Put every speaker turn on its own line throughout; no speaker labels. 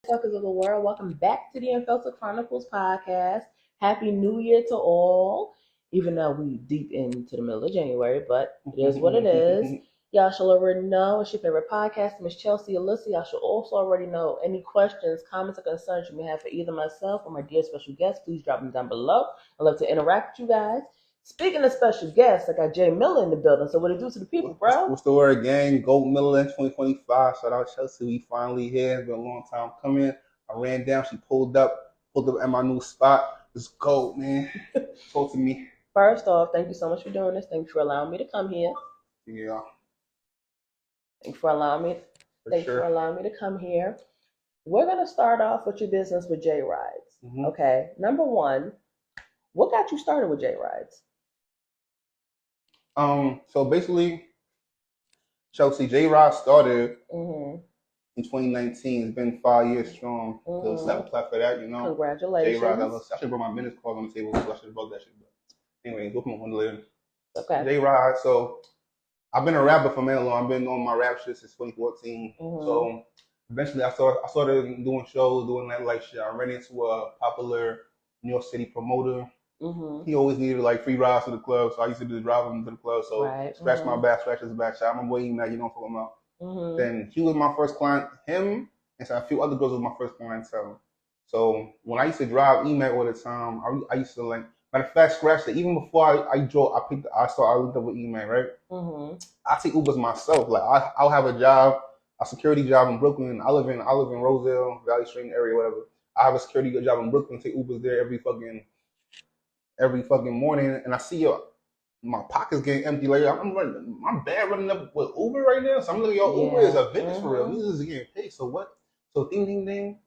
Suckers of the world, welcome back to the Unfiltered Chronicles podcast. Happy New Year to all. Even though we deep into the middle of January, but it is what it is. Y'all should already know it's your favorite podcast, Miss Chelsea Alyssa. Y'all should also already know any questions, comments, or concerns you may have for either myself or my dear special guest. Please drop them down below. I'd love to interact with you guys. Speaking of special guests, I got Jay Milla in the building. So what it do to the people, bro?
What's the word, gang? Gold Miller in 2025. Shout out Chelsea. We finally here. It's been a long time coming. I ran down. She pulled up at my new spot. It's gold, man. Talk to me.
First off, thank you so much for doing this. Thank you for allowing me to come here.
Yeah.
Thank you for allowing me. For allowing me to come here. We're gonna start off with your business with J Rides. Mm-hmm. Okay. Number one, what got you started with J Rides?
So basically, Chelsea, J Rod started in 2019. It's been 5 years strong. So slap a clap for that, you know.
Congratulations.
J Rod, I should brought my business card on the table, so I should have brought that shit. But anyway, go from one later.
Okay.
J Rod, so I've been a rapper for many long. I've been on my rap shit since 2014. So eventually I started doing shows, doing that like shit. I ran into a popular New York City promoter. He always needed like free rides to the club, so I used to just drive him to the club. So scratch my back, scratch his back. Shout out my boy Emac, you know what I'm talking about. Then he was my first client. Him and so a few other girls was my first clientele. So when I used to drive Emac all the time, I used to like, matter of fact, scratch it. Even before I drove, I looked up with Emac, right? I take Ubers myself. Like I'll have a job, a security job in Brooklyn. I live in Rosedale, Valley Stream area, whatever. I have a security job in Brooklyn. Take Ubers there every fucking morning, and I see my pockets getting empty. Like I'm running up with Uber right now. So I'm like, Uber is a business for real. These is getting paid. So what? So ding.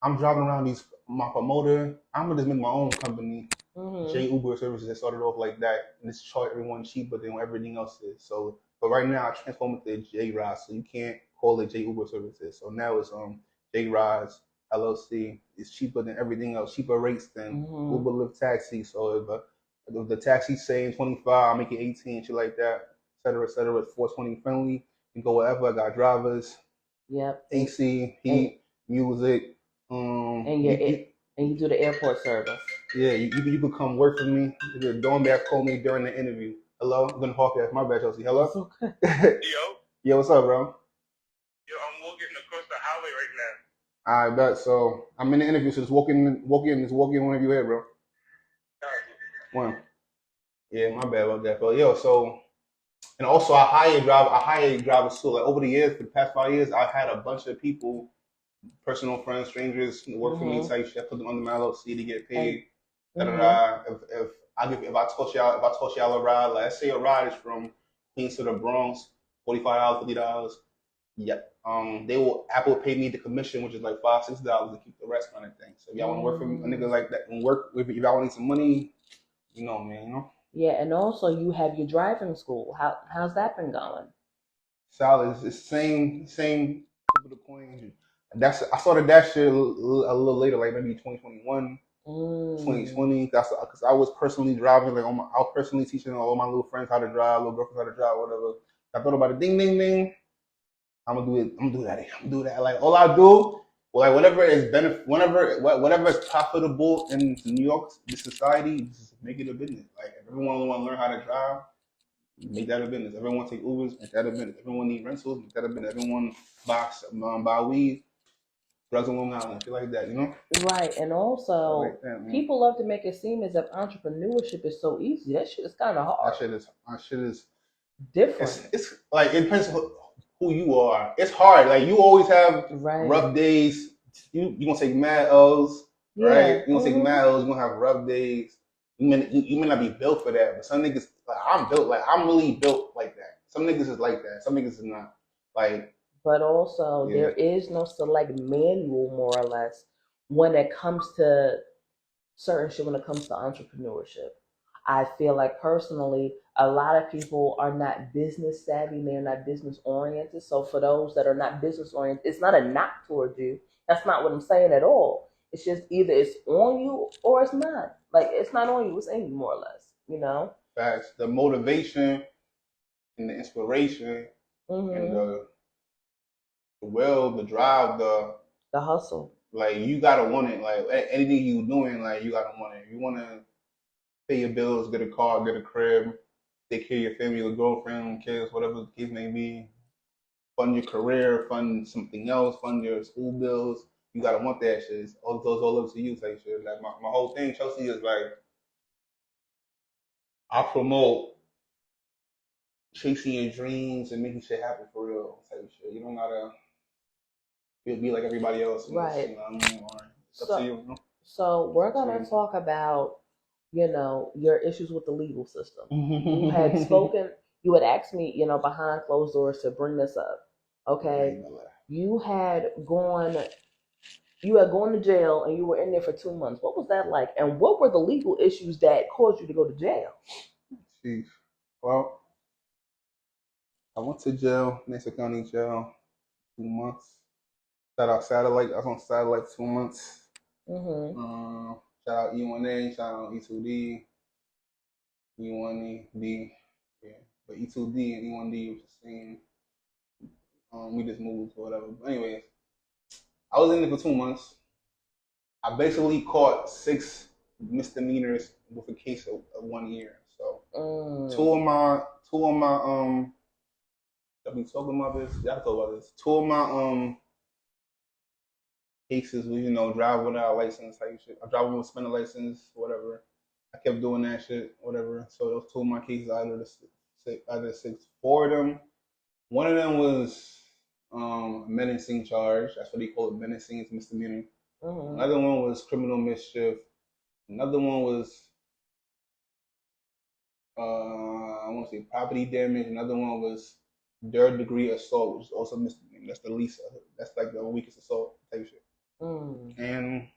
I'm driving around my promoter. I'm gonna just make my own company. J Uber services that started off like that, and it's charge everyone cheaper than what everything else is. So, but right now I transformed it to J Rides, so you can't call it J Uber services. So now it's J Rides LLC. It's cheaper than everything else, cheaper rates than Uber, Lyft, taxi. So if the taxi's saying 25, I make it 18, shit like that, et cetera. It's 420 friendly. You can go wherever. I got drivers.
Yep.
AC, heat, music.
And you do the airport service.
Yeah, you could come work for me. The Dornback called me during the interview. Hello, I'm gonna hawk ass. My bad, Chelsea. Hello. Yo, what's up, bro?
Yo, I'm walking across the highway right now.
I bet. So I'm in the interview. So just walk in whenever you're here, bro. One. Yeah, my bad about that, bro. Yo, so and also I hire drivers too. Like over the years, for the past 5 years, I've had a bunch of people, personal friends, strangers, work for me type shit. I put them under my LLC to get paid. If I told y'all a ride, like let's say a ride is from Queens to the Bronx, $45, $50. Yep. They will Apple pay me the commission, which is like $5, $6 to keep the rest kind of thing. So if y'all want to work for a nigga like that and work with, if y'all need some money, you know, man, you know.
Yeah, and also you have your driving school. How's that been going?
Solid. It's same with the coins. I started that shit a little later, like maybe 2021. 2020, because I was personally driving, like I was personally teaching all my little friends how to drive, little girlfriends how to drive, whatever. I thought about it, ding. I'm gonna do it. I'm gonna do that. Like all I do, like whatever is whatever is profitable in New York, this society, just make it a business. Like if everyone want to learn how to drive, make that a business. Everyone take Ubers, make that a business. Everyone need rentals, make that a business. Everyone buy weed. Drugs on Long Island, shit like that, you know?
Right, and also
like that,
people love to make it seem as if entrepreneurship is so easy. That shit is kind of hard.
That shit is
different.
It's like it depends on who you are. It's hard. Like you always have rough days. You gonna take mad L's, right? You gonna take mad L's. You gonna have rough days. You may not be built for that, but some niggas like I'm really built like that. Some niggas is like that. Some niggas is not. Like.
But also, there is no select manual, more or less, when it comes to certain shit, when it comes to entrepreneurship. I feel like personally, a lot of people are not business savvy, they're not business oriented. So for those that are not business oriented, it's not a knock towards you. That's not what I'm saying at all. It's just either it's on you or it's not. Like it's not on you, it's in you, more or less. You know?
Facts. The motivation and the inspiration and the will, the drive,
The hustle.
Like, you gotta want it. Like, anything you doing, like, you gotta want it. You wanna pay your bills, get a car, get a crib, take care of your family, your girlfriend, kids, whatever the case may be. Fund your career, fund something else, fund your school bills. You gotta want that shit. It's all up to you type shit. Like, my whole thing, Chelsea, is like, I promote chasing your dreams and making shit happen for real type shit. You don't gotta be like everybody else.
Right.
You know what I mean? Or it's up to you, you know?
So we're gonna talk about, your issues with the legal system. You had spoken. You had asked me, behind closed doors to bring this up. Okay. You had gone to jail and you were in there for 2 months. What was that like? And what were the legal issues that caused you to go to jail?
Jeez. Well, I went to jail, Nassau County Jail, 2 months. Shout out Satellite. I was on Satellite 2 months.
Mm-hmm.
Shout out E1A. Shout out E2D. E1D. Yeah. But E2D and E1D was the same. We just moved or whatever. But anyways, I was in there for 2 months. I basically caught 6 misdemeanors with a case of 1 year. So two of my I've been talking about this. Y'all talk about this. 2 of my cases was, driving without a license type shit. I'm driving with suspended license, whatever. I kept doing that shit, whatever. So those 2 of my cases out of the 6, 4 of them. One of them was menacing charge. That's what they call it, menacing. It's misdemeanor. Mm-hmm. Another one was criminal mischief. Another one was I want to say property damage. Another one was 3rd degree assault, which is also misdemeanor. That's the least. That's like the weakest assault type shit. And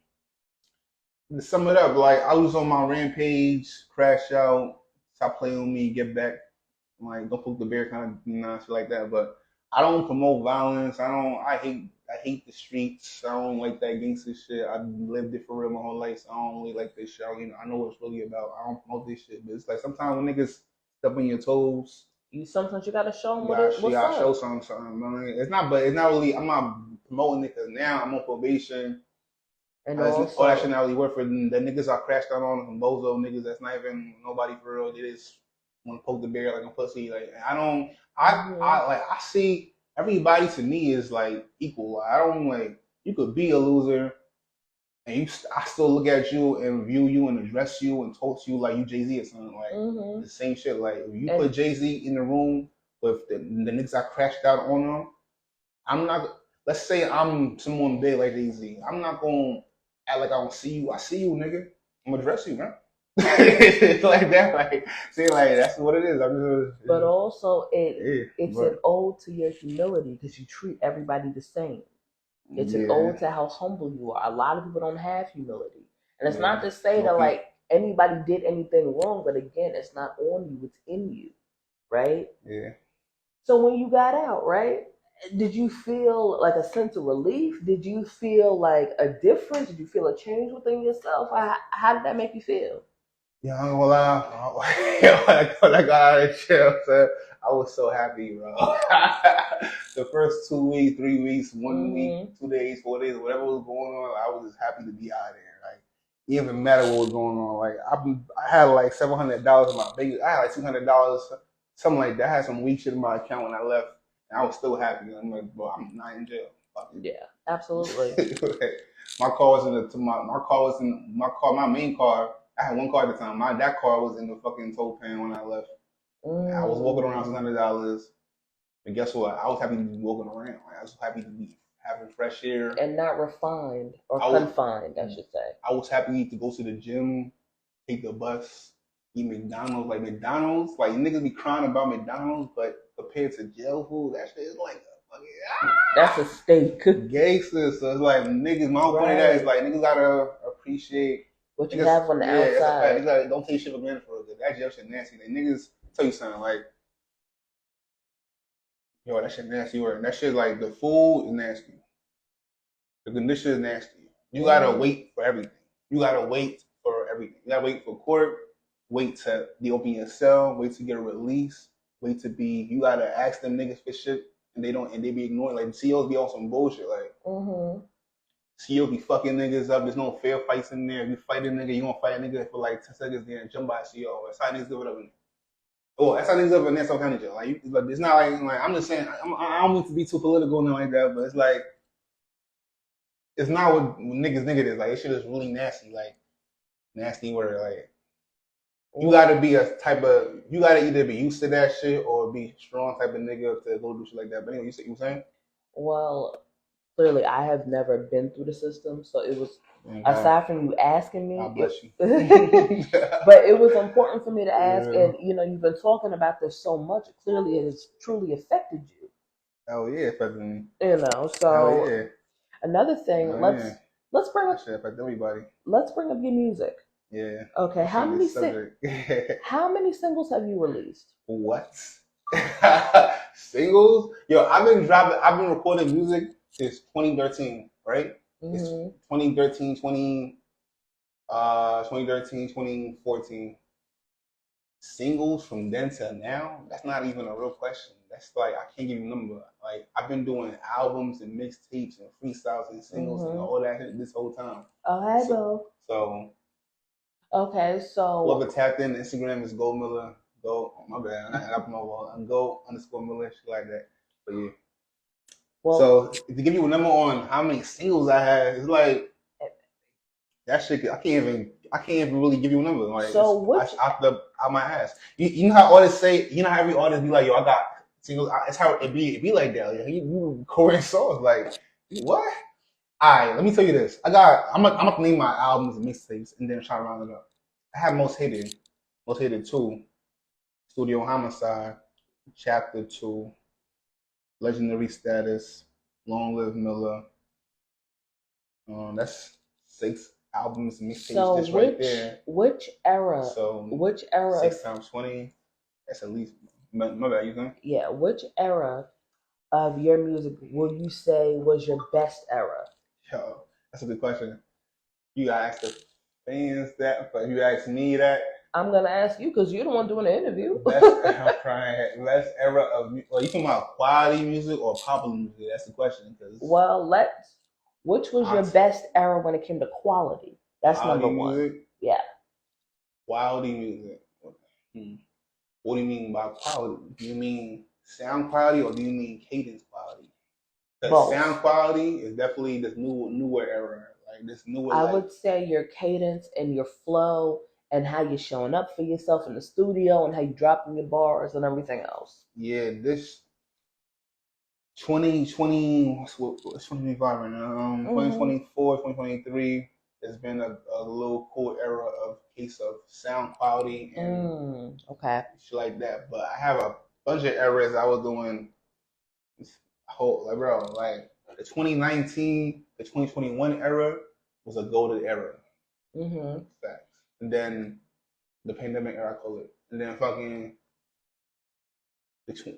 to sum it up, like, I was on my rampage, crash out, stop playing with me, get back, like, don't poke the bear kind of shit like that. But I don't promote violence. I hate the streets. I don't like that gangster shit. I lived it for real my whole life, so I don't really like this shit. I know what it's really about. I don't promote this shit, but it's like sometimes when niggas step on your toes,
sometimes you gotta show them
what's
up.
Show something. It's not really. I'm not promoting it because now I'm on probation. And all that shit not really worth it. The niggas I crashed out on, some bozo niggas that's not even nobody for real. They just want to poke the bear like a pussy. Like, I see everybody to me is like equal. I don't like, you could be a loser and I still look at you and view you and address you and talk to you like you Jay-Z or something. Like, the same shit. Like, if you put Jay-Z in the room with the niggas I crashed out on them, I'm not, let's say I'm someone big like Jay-Z. I'm not going to act like I don't see you. I see you, nigga. I'm going to address you, man. Like that, like, see, like, that's what it is.
But also, it's an ode to your humility because you treat everybody the same. It's an ode to how humble you are. A lot of people don't have humility, and it's not to say that like anybody did anything wrong, but again, it's not on you; it's in you, right?
Yeah.
So when you got out, right? Did you feel like a sense of relief? Did you feel like a difference? Did you feel a change within yourself? How did that make you feel?
Yeah, I'm gonna lie. When I got out of jail, I was so happy, bro. The first 2 weeks, 3 weeks, 1 week, 2 days, 4 days, whatever was going on, I was just happy to be out of there. Like, it didn't even matter what was going on. Like, I had like $700 in my bank. I had like $200, something like that. I had some weak shit in my account when I left, and I was still happy. I'm like, bro, I'm not in jail.
Yeah, absolutely.
My car was my main car. I had one car at the time. That car was in the fucking tow pan when I left. I was walking around $600. And guess what? I was happy to be walking around. Like, I was happy to be having fresh air.
And not refined or confined, I should say.
I was happy to go to the gym, take the bus, eat McDonald's. Like, McDonald's, like, niggas be crying about McDonald's, but compared to jail food, that shit is like a fucking...
That's a steak.
Gangster. So it's like, niggas, my whole point of that is like, niggas gotta appreciate
what you have on the outside.
Niggas don't take shit for granted for it. That jail shit nasty. Like, niggas, tell you something, like, yo, that shit nasty. That shit, like, the food is nasty. The condition is nasty. You gotta wait for everything. You gotta wait for court, wait to open your cell, wait to get a release, you gotta ask them niggas for shit, and they be ignoring. Like, the CEOs be on some bullshit, like, CEO be fucking niggas up. There's no fair fights in there. If you fight a nigga, you gonna fight a nigga for like 10 seconds, then jump by CEO. That's how niggas do it up in there. Oh, that's how niggas up in there, some kind of jail. Like, it's not like I'm just saying. I don't mean to be too political and like that, but it's like it's not what niggas is. Like, it shit is really nasty. Like, nasty word. Like, you gotta be you gotta either be used to that shit or be strong type of nigga to go do shit like that. But anyway, you were saying?
Well, clearly I have never been through the system, so it was aside from you asking me,
God bless you.
but it was important for me to ask, and you've been talking about this so much. Clearly, it has truly affected you.
Oh yeah, affected me.
So
yeah.
Another thing, let's bring up
affect everybody.
Let's bring up your music.
Yeah.
Okay. How many singles have you released?
What? Singles? Yo, I've been recording music since 2013, right? Mm-hmm. It's 2013, 2014. Singles from then to now, that's not even a real question. That's like, I can't give you a number. Like, I've been doing albums and mixtapes and freestyles and singles and all that shit this whole time.
Oh, hey, so okay, so
whoever tapped in, Instagram is Go Milla. Go, my bad, I got my wall. Go_Milla, shit like that. But yeah. Well, so to give you a number on how many singles I had, it's like that shit. I can't even really give you a number. Like, so out my ass. You know how artists say, you know how every artist be like, yo, I got singles. It's how it be like that. Like, you recording songs like what? Alright, let me tell you this. I'm gonna name my albums and mixtapes and then try to round it up. I have Most Hated 2, Studio Homicide, Chapter 2, Legendary Status, Long Live Milla. That's 6 albums and mixtapes just right there.
Which era?
6 times 20. That's at least. My bad, you think?
Yeah. Which era of your music would you say was your best era?
Yo, that's a good question. You gotta ask the fans that, but if you ask me that,
I'm gonna ask you because you're the one doing the interview.
I'm crying. Best era of, well, you talking about quality music or popular music? That's the question.
Which was your best era when it came to quality? That's number one.
Music?
Yeah.
Quality music. What do you mean by quality? Do you mean sound quality or do you mean cadence quality? Because sound quality is definitely this newer era. Like this newer.
I would say your cadence and your flow and how you're showing up for yourself in the studio and how you dropping your bars and everything else.
Yeah, this 2020, what's 2025 right now? 2024, 2023 has been a little cool era of case of sound quality and shit like that. But I have a bunch of eras I was doing like the 2019, the 2021 era was a golden era. Facts. And then the pandemic era, I call it. And then fucking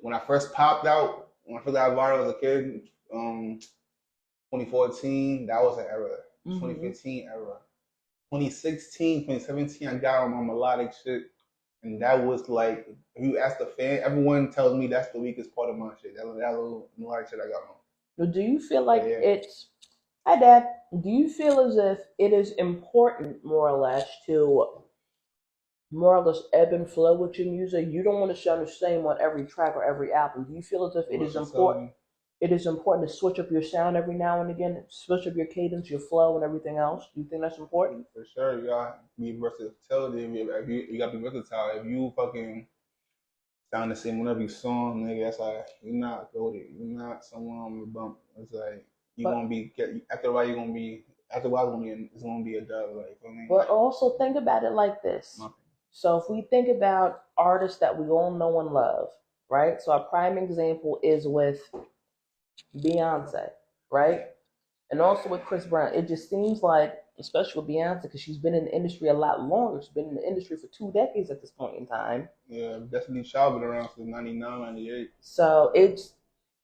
when I first popped out, when I first got viral as a kid, 2014, that was an era. 2015 era. 2016, 2017, I got on my melodic shit. And that was like, if you ask the fan, everyone tells me that's the weakest part of my shit. That little melodic shit I got on.
But do you feel like it's... Hi, Dad. Do you feel as if it is important, more or less, to ebb and flow with your music? You don't want to sound the same on every track or every album. Do you feel as if it is important? It is important to switch up your sound every now and again, switch up your cadence, your flow, and everything else. Do you think that's important?
For sure, you gotta be versatility. You gotta be versatile. If you fucking sound the same whenever you song, nigga, that's like you're not goated. You're not someone on the bump. It's like gonna be after a while. It's gonna be a dub. Like, you know what I mean?
But also think about it like this. So if we think about artists that we all know and love, right? So a prime example is with Beyonce, right? And also with Chris Brown. It just seems like, especially with Beyonce, because she's been in the industry a lot longer. She's been in the industry for 2 decades at this point in time.
Yeah, Destiny Child been around since 99, 98.
So it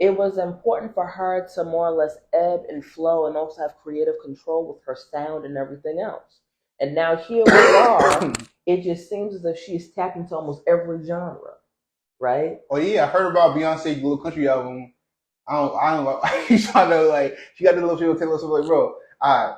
was important for her to more or less ebb and flow and also have creative control with her sound and everything else. And now here we are. It just seems as if she's tapped into almost every genre, right?
Oh yeah, I heard about Beyonce's Little Country album. I don't. He's trying to like. She got the little shit. Taylor Swift like, bro. Alright,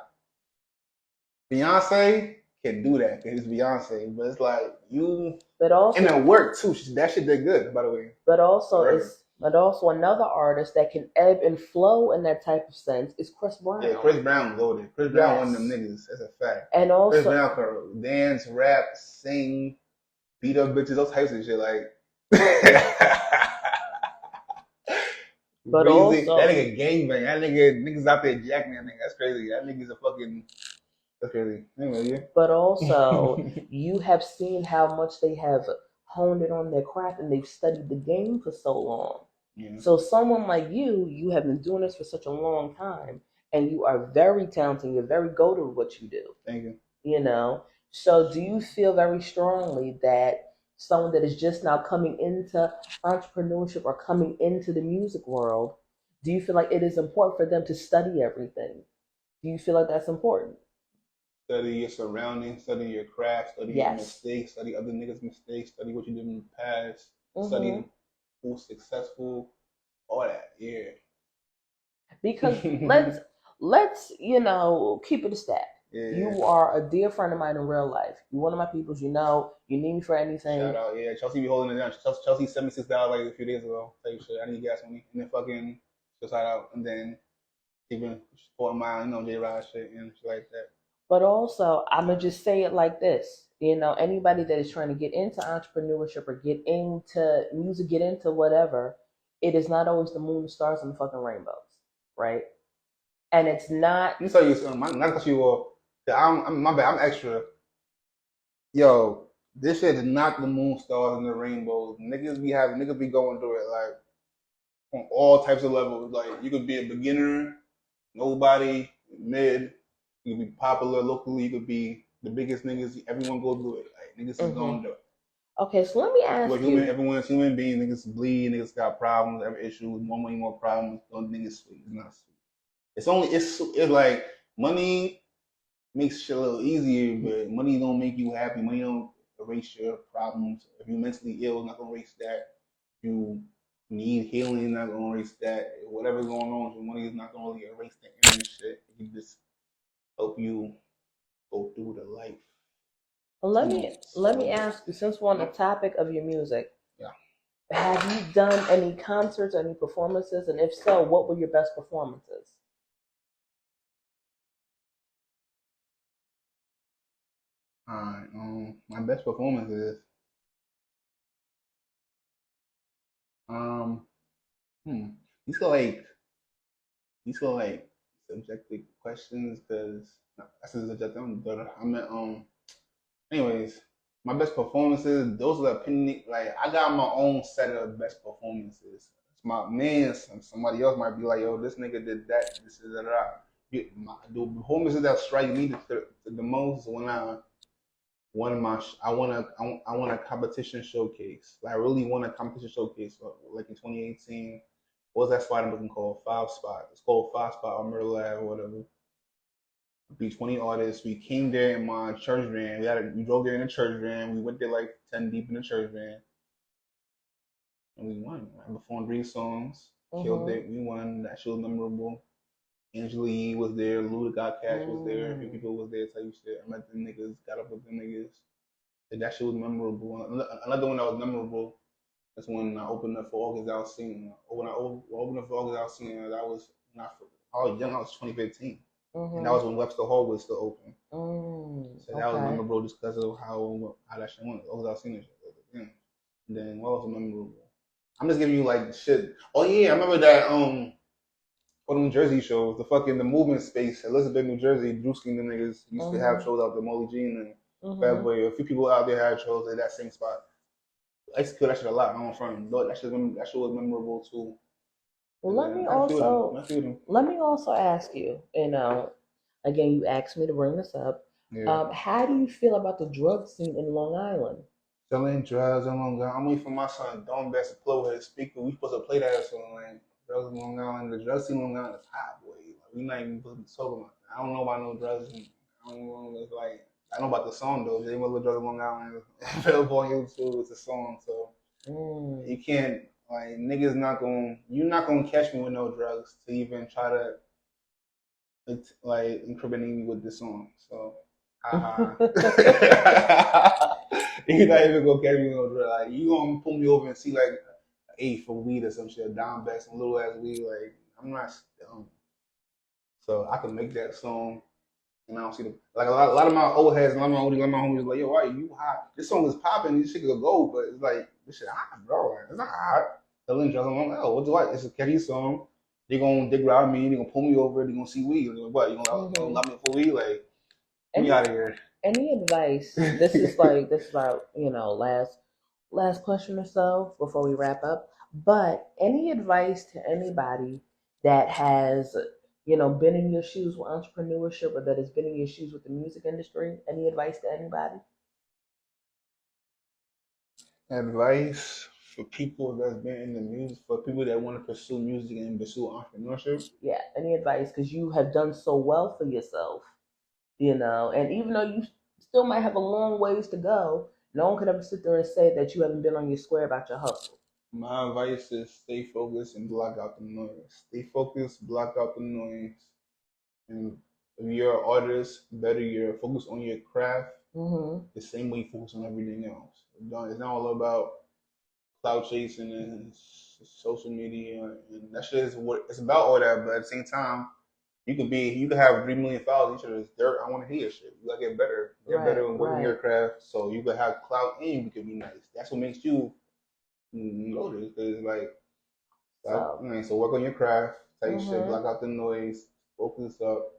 Beyonce can do that because it's Beyonce, but it's like you.
But also,
and it worked too. That shit did good, by the way.
But also another artist that can ebb and flow in that type of sense is Chris Brown.
Yeah, Chris Brown loaded. Chris Brown one of them niggas. That's a fact.
And also,
Chris Brown can dance, rap, sing, beat up bitches, those types of shit. Like,
but
crazy.
also,
that nigga gangbang. That niggas out there jacking that nigga. That's crazy. That nigga's a fucking. That's crazy. Anyway, yeah.
But also, you have seen how much they have honed it on their craft and they've studied the game for so long.
Yeah.
So someone like you have been doing this for such a long time, and you are very talented. You're very good at what you do.
Thank you.
You know. So do you feel very strongly that someone that is just now coming into entrepreneurship or coming into the music world, do you feel like it is important for them to study everything? Do you feel like that's important?
Study your surroundings, study your craft, study your mistakes, study other niggas' mistakes, study what you did in the past, study who's successful, all that, yeah.
Because let's keep it a stat. Yeah. You are a dear friend of mine in real life. You're one of my peoples. You need me for anything.
Shout out, yeah. Chelsea be holding it down. Chelsea sent me $6 like a few days ago. Tell you shit, I need gas money, and then fucking just shout out, and then even supporting my J Rod shit and shit like that.
But also, I'm going to just say it like this. Anybody that is trying to get into entrepreneurship or get into music, get into whatever, it is not always the moon, the stars, and the fucking rainbows, right? And it's not.
You tell you something. Not because you were. My bad. I'm extra. Yo, this shit is not the moon, stars, and the rainbows. Niggas be going through it like on all types of levels. Like you could be a beginner, nobody, mid. You could be popular locally. You could be the biggest niggas. Everyone go through it. Like niggas is going through it.
Okay, so let me ask you.
Everyone's human being. Niggas bleed. Niggas got problems. Every issue. One way more problems. Don't niggas sweet. It's not sweet. It's like money makes shit a little easier, but money don't make you happy. Money don't erase your problems. If you're mentally ill, it's not gonna erase that. If you need healing, not gonna erase that. Whatever's going on with your money is not gonna really erase that inner shit. It can just help you go through the life.
Well, let me ask you, since we're on the topic of your music, have you done any concerts, any performances, and if so, what were your best performances?
Alright, my best performance is these are like subjective questions because that's subjective. Anyways, my best performances, those are the opinion. Like I got my own set of best performances. It's my man. Somebody else might be like, yo, this nigga did that. This is that. The performances that strike me the most when I won a competition showcase. Like I really won a competition showcase. Like in 2018. What was that spot I'm looking called? 5 Spot. It's called 5 Spot on Myrtle Ave or whatever. Be 20 artists. We came there in my church van. We drove there in a church van. We went there like 10 deep in the church van. And we won. I performed 3 songs. Killed it. We won. That shit was memorable. Angela Yee was there. Luda Got Cash was there. A few people was there. Tell you shit. I met them niggas. Got up with them niggas. And that shit was memorable. Another one that was memorable. That's when I opened up for August Alsina. When I opened up for August Alsina, I was young. I was 2015. And that was when Webster Hall was still open. So that was memorable just because of how that shit went. August Alsina. And then what was memorable? I'm just giving you like shit. Oh yeah, I remember that for the New Jersey shows, the movement space, Elizabeth, New Jersey, Drewski and the niggas used to have shows out there, Molly Jean and Bad Boy. A few people out there had shows at that same spot. I used to kill that shit a lot. I don't front. That shit was memorable too.
Well, let me also ask you. Again, you asked me to bring this up. Yeah. How do you feel about the drug scene in Long Island?
Selling drugs in Long Island. I'm waiting for my son Don Best to play with his speaker. We supposed to play that song. Like drugs in Long Island. The drug scene in Long Island is hot, boy. Like, we not even supposed to talk about it. I don't know about no drugs. I don't know. I know about the song though. Jay Milla, Drugs in Long Island, available on YouTube. It's a song, so you can't Like niggas you're not gonna catch me with no drugs to even try to like incriminate me with this song. So, haha. You're not even gonna catch me with no drugs. Like you gonna pull me over and see like an eighth for weed or some shit, a dime back, some little ass weed. Like I'm not dumb. So I can make that song. And I don't see the like a lot of my old heads, a lot of my homies like, yo, why are you hot? This song is popping, this shit could go, but it's like this shit hot, bro. Like, it's not hot. The link I'm like, oh, what do I? It's a catchy song. They gonna dig around me, they gonna pull me over, they gonna see weed. Like, what? You gonna love me for weed? Like, get me out of here.
Any advice? This is about, last question or so before we wrap up. But any advice to anybody that has, been in your shoes with entrepreneurship or that has been in your shoes with the music industry? Any advice to anybody?
Advice for people that's been in the music, for people that want to pursue music and pursue entrepreneurship.
Yeah, any advice? Because you have done so well for yourself, and even though you still might have a long ways to go, no one could ever sit there and say that you haven't been on your square about your hustle.
My advice is stay focused and block out the noise. Stay focused, block out the noise. And if you're an artist, better you're focused on your craft the same way you focus on everything else. It's not all about cloud chasing and social media, and that shit is what it's about. All that, but at the same time, you could have 3 million followers. Each other's dirt. I want to hear shit. You gotta get better. Get better and work on your craft. So you could have clout and you could be nice. That's what makes you notice. Cause so work on your craft. Type shit. Block out the noise. Focus up.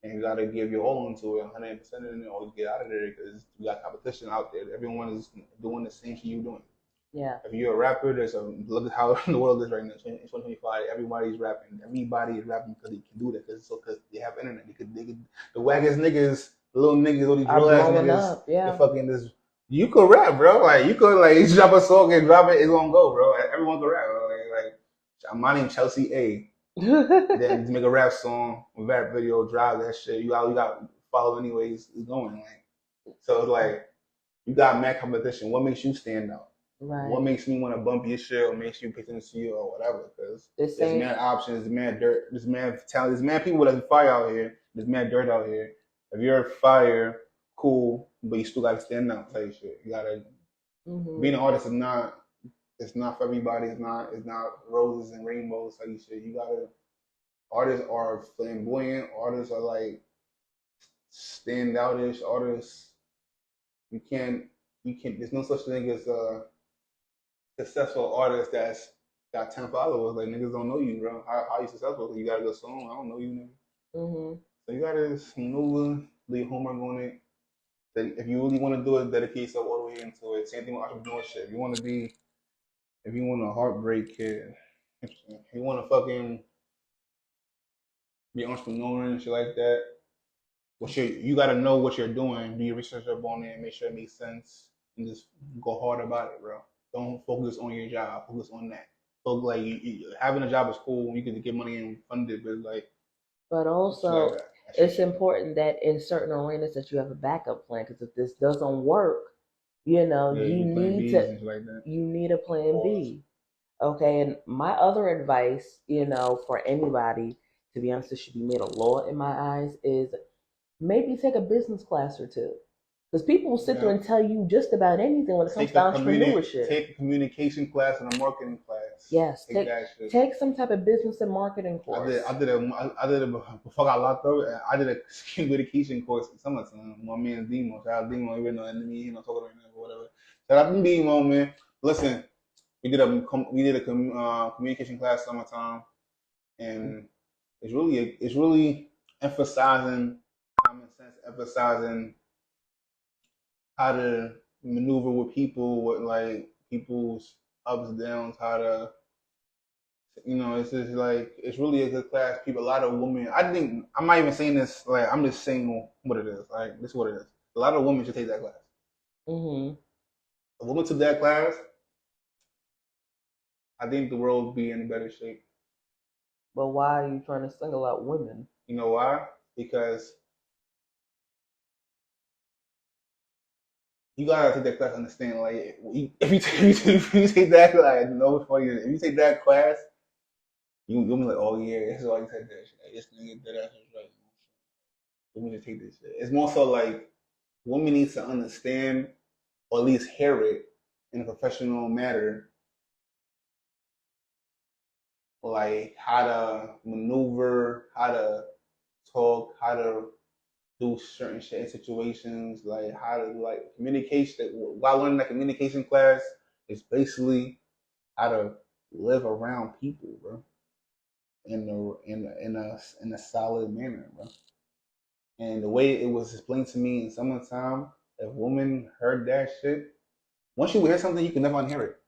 And you gotta give your all into it, 100% in it, or get out of there because you got competition out there. Everyone is doing the same shit you're doing.
Yeah.
If you're a rapper, look at how the world is right now. In 2025, everybody's rapping. Everybody is rapping because they can do that because they have internet. The wackest niggas, the little niggas, all these drill ass niggas, they're fucking this. You could rap, bro. Like you could you drop a song and drop it, it's gonna go, bro. Everyone can rap, bro. My name's Chelsea A. Then make a rap song, a rap video, drive that shit. You got follow anyways. It's going so it's like you got mad competition. What makes you stand out? Right. What makes me want to bump your shit or makes you pay attention to you or whatever? Because there's mad options, there's mad dirt, there's mad talent, there's mad people that fire out here. There's mad dirt out here. If you're fire, cool, but you still gotta stand out. Type shit. You gotta being an artist is not. It's not for everybody. It's not roses and rainbows. Type shit. You gotta. Artists are flamboyant. Artists are like standoutish. Artists. You can't. There's no such thing as a successful artist that's got 10 followers. Like niggas don't know you, bro. How you successful? You got a good song. I don't know you, nigga. So you gotta maneuver, do your homework on it. Then if you really want to do it, dedicate yourself all the way into it. Same thing with entrepreneurship. If you want a heartbreak kid, if you want to fucking be an entrepreneur and shit like that, you gotta know what you're doing. Do your research up on it and make sure it makes sense, and just go hard about it, bro. Don't focus on your job. Focus on that. So like having a job is cool. You can get money and fund it,
but also it's important that in certain arenas that you have a backup plan. Because if this doesn't work, you need a plan B. Okay, and my other advice, for anybody, to be honest, this should be made a law in my eyes, is maybe take a business class or two. Because people will sit there and tell you just about anything when it comes to entrepreneurship.
Take a communication class and a marketing class.
Yes, take some type of business and marketing course.
I did it before I got locked up. I did a communication course in summertime. My man Demo, shout out Demo, even though enemy, talking right now or whatever. Shout out to Demo, man. Listen, we did a communication class summertime, and it's really emphasizing common sense, emphasizing how to maneuver with people, with like people's ups and downs, how to, it's just like, it's really a good class. A lot of women, I'm not even saying this, like, I'm just saying what it is. Like, this is what it is. A lot of women should take that class. A woman took that class, I think the world would be in better shape.
But why are you trying to single out women?
You know why? Because you gotta take that class to understand. Like, if you take that class, no, it's funny. If you take that class, you'll be like, oh yeah, this is why you said that shit. Like, this nigga did that shit right. Let me just take this shit. It's more so like women need to understand or at least hear it in a professional manner, like how to maneuver, how to talk, how to do certain shit in situations, like how to like communication. While learning that communication class, is basically how to live around people, bro, in a solid manner, bro. And the way it was explained to me in summertime, if women heard that shit, once you hear something, you can never unhear it.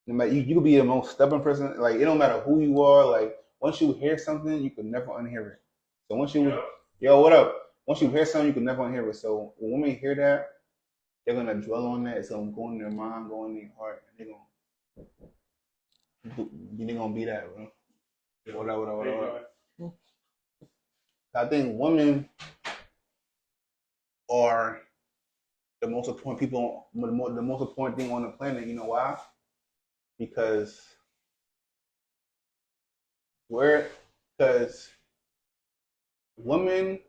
No matter you could be the most stubborn person, like it don't matter who you are. Like once you hear something, you can never unhear it. So once you, yo, what up? Once you hear something, you can never unhear it. So when women hear that, they're gonna dwell on that. It's gonna go in their mind, go in their heart, and they're gonna be that, bro. Whatever. I think women are the most important people, the most important thing on the planet. You know why? Because because women,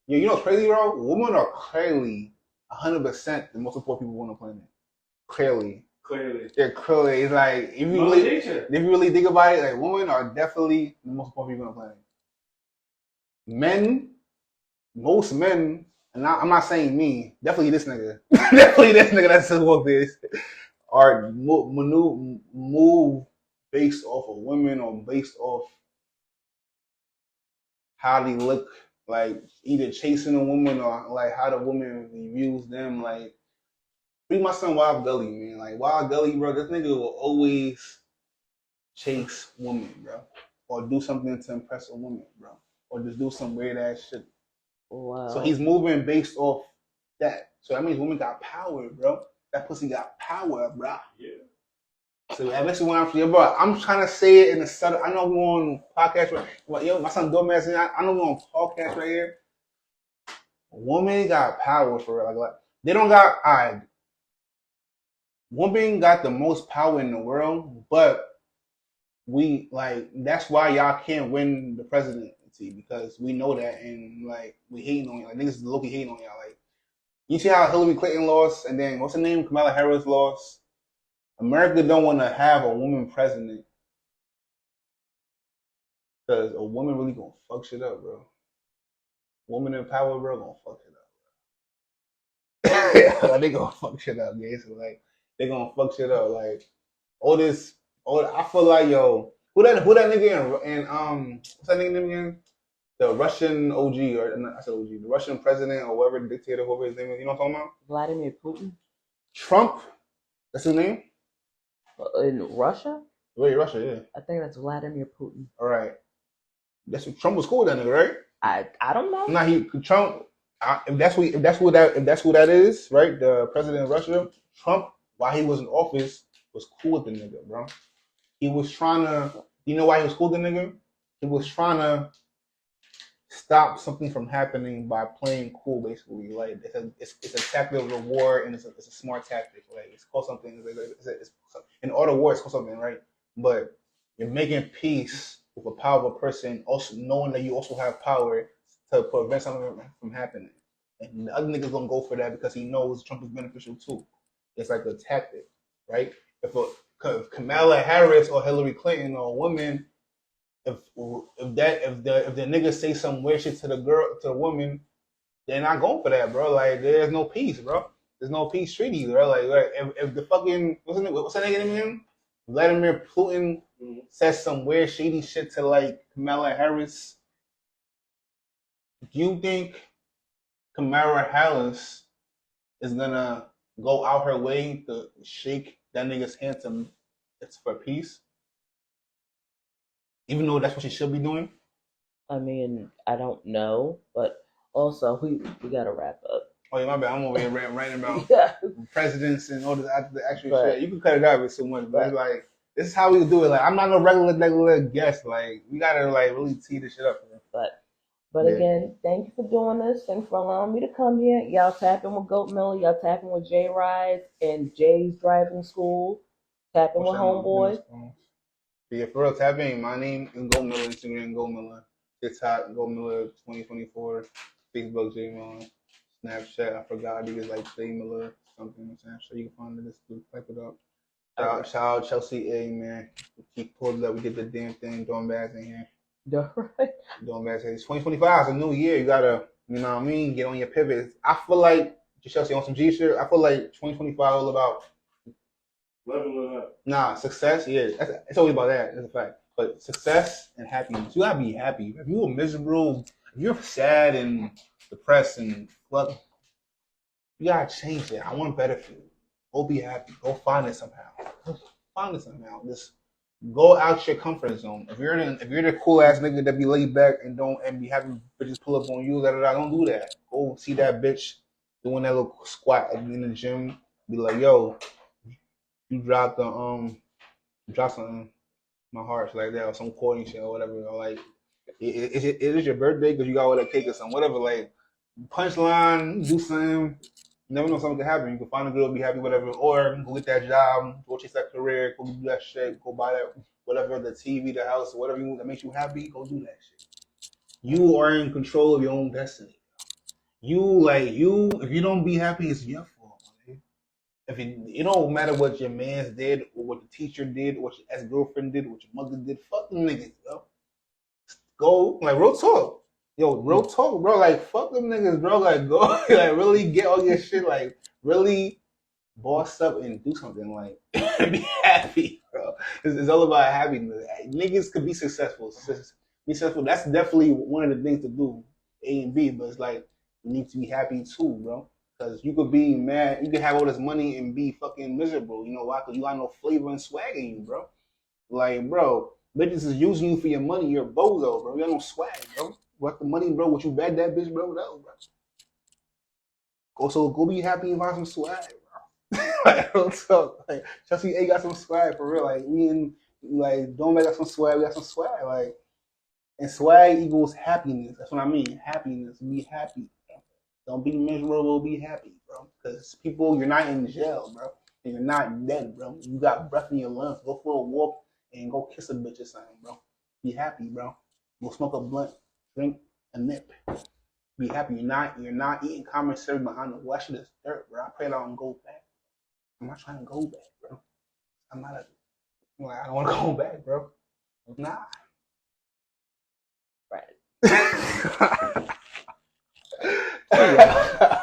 you know what's crazy, bro? Women are clearly 100% the most important people on the planet. Clearly. They're clearly. It's like if you really think about it, like women are definitely the most important people on the planet. Men, most men, and I'm not saying me, definitely this nigga, that's what this are move based off of women or based off how they look, like either chasing a woman or like how the woman views them. Like, free my son Wild Gully, man. Like Wild Gully, bro, this nigga will always chase women, bro, or do something to impress a woman, bro, or just do some weird ass shit.
Wow.
So he's moving based off that. So that means women got power, bro. That pussy got power, bro. Yeah. So eventually when I'm trying to say it in a subtle. I know we're on podcast right. But yo, my son dumbass. I know we're on podcast right here. Women got power for real. Like they don't got. Women got the most power in the world, but we like that's why y'all can't win the presidency because we know that and like we hating on y'all. Like niggas low-key hating on y'all. Like you see how Hillary Clinton lost and then what's her name? Kamala Harris lost. America don't want to have a woman president because a woman really gonna fuck shit up, bro. Woman in power, bro, gonna fuck shit up. Like, they gonna fuck shit up, guys. So, like they gonna fuck shit up. Like I feel like yo, who that nigga in what's that nigga name again? The Russian OG or not, I said OG, the Russian president or whatever dictator, whoever his name is. You know what I'm talking about?
Vladimir Putin.
Trump. That's his name.
In Russia?
Wait, Russia, yeah.
I think that's Vladimir Putin.
All right. That's Trump was cool with that nigga, right?
I don't know.
Nah, Trump. If that's who that is, right? The president of Russia, Trump, while he was in office, was cool with the nigga, bro. He was trying to. You know why he was cool with the nigga? He was trying to stop something from happening by playing cool, basically. Like it's a tactic of a war, and it's a smart tactic. Like it's called something. It's in order war, it's called something, right? But you're making peace with a powerful person, also knowing that you also have power to prevent something from happening. And the other nigga's gonna go for that because he knows Trump is beneficial too. It's like a tactic, right? If Kamala Harris or Hillary Clinton or a woman, if the niggas say some weird shit to the woman, they're not going for that, bro. Like there's no peace, bro. There's no peace treaty, bro. Like if the fucking what's that nigga name again? Vladimir Putin says some weird shady shit to like Kamala Harris, do you think Kamala Harris is gonna go out her way to shake that nigga's hand to it's for peace? Even though that's what she should be doing?
I mean, I don't know, but also we gotta wrap up.
Oh yeah, my bad. I'm over here ranting about presidents and all the actual shit. You can cut it out with so much, but it's like this is how we do it. Like I'm not no regular guest. Like we gotta like really tee this shit up. Man.
But But again, thank you for doing this. Thanks for allowing me to come here. Y'all tapping with Goat Miller. Y'all tapping with J Rides and Jay's Driving School. Tapping with Homeboy.
Yeah, for real, tap in. My name is Goat Miller. Instagram, Goat Miller. TikTok, Goat Miller 2024. Facebook, Jay Milla. Snapchat, I forgot. I think it's like Jay Miller something. Snapchat, you can find it. Just type it up. Shout out Chelsea A, man. Keep pulling up. We did the damn thing. Doing bad in here. Doing bad. It's 2025. It's a new year. You gotta, you know what I mean? Get on your pivots. I feel like Chelsea on some G shit. I feel like 2025 all about
leveling up.
Nah, success. Yeah, it's always about that. That's a fact. But success and happiness. You gotta be happy. If you're miserable, if you're sad and depressed and fuck, you gotta change it. I want better for you. Go be happy. Go find it somehow. Find it somehow. Just go out your comfort zone. If you're the cool ass nigga that be laid back and be having bitches pull up on you, don't do that. Go see that bitch doing that little squat in the gym. Be like, yo, you dropped something. My heart's like that, or some corny shit or whatever. Or like, it is your birthday because you got all that cake or something. Whatever. Like, punchline, do something. You never know something can happen. You can find a girl, be happy, whatever, or go get that job, go chase that career, go do that shit, go buy that whatever, the TV, the house, whatever that makes you happy. Go do that shit. You are in control of your own destiny. If you don't be happy, it's your fault. Man. If it don't matter what your man did, or what the teacher did, or what your ex-girlfriend did, what your mother did, fuck them niggas, yo. Go, like, real talk. Yo, real talk, bro. Like, fuck them niggas, bro. Like, go, like, really get all your shit, like, really boss up and do something, like, be happy, bro. It's all about happiness. Niggas could be successful. Be successful. That's definitely one of the things to do, A and B, but it's like, you need to be happy too, bro. Because you could be mad, you could have all this money and be fucking miserable. You know why? Because you got no flavor and swag in you, bro. Like, bro, bitches is using you for your money. You're a bozo, bro. You got no swag, bro. What the money, bro? What you bad that bitch, bro? No, bro. Go be happy and find some swag, bro. Like, real talk. Like, Chelsea A got some swag for real. Like, me and like Dome got some swag. We got some swag. Like, and swag equals happiness. That's what I mean. Happiness. Be happy. Don't be miserable, be happy, bro. Because people, you're not in jail, bro. And you're not dead, bro. You got breath in your lungs. Go for a walk and go kiss a bitch or something, bro. Be happy, bro. Go smoke a blunt, drink a nip. Be happy. You're not eating commissary behind the wall. That shit is dirt, bro. I pray that I don't go back. I'm not trying to go back, bro. I don't want to go back, bro. Nah.
Right.
Yeah.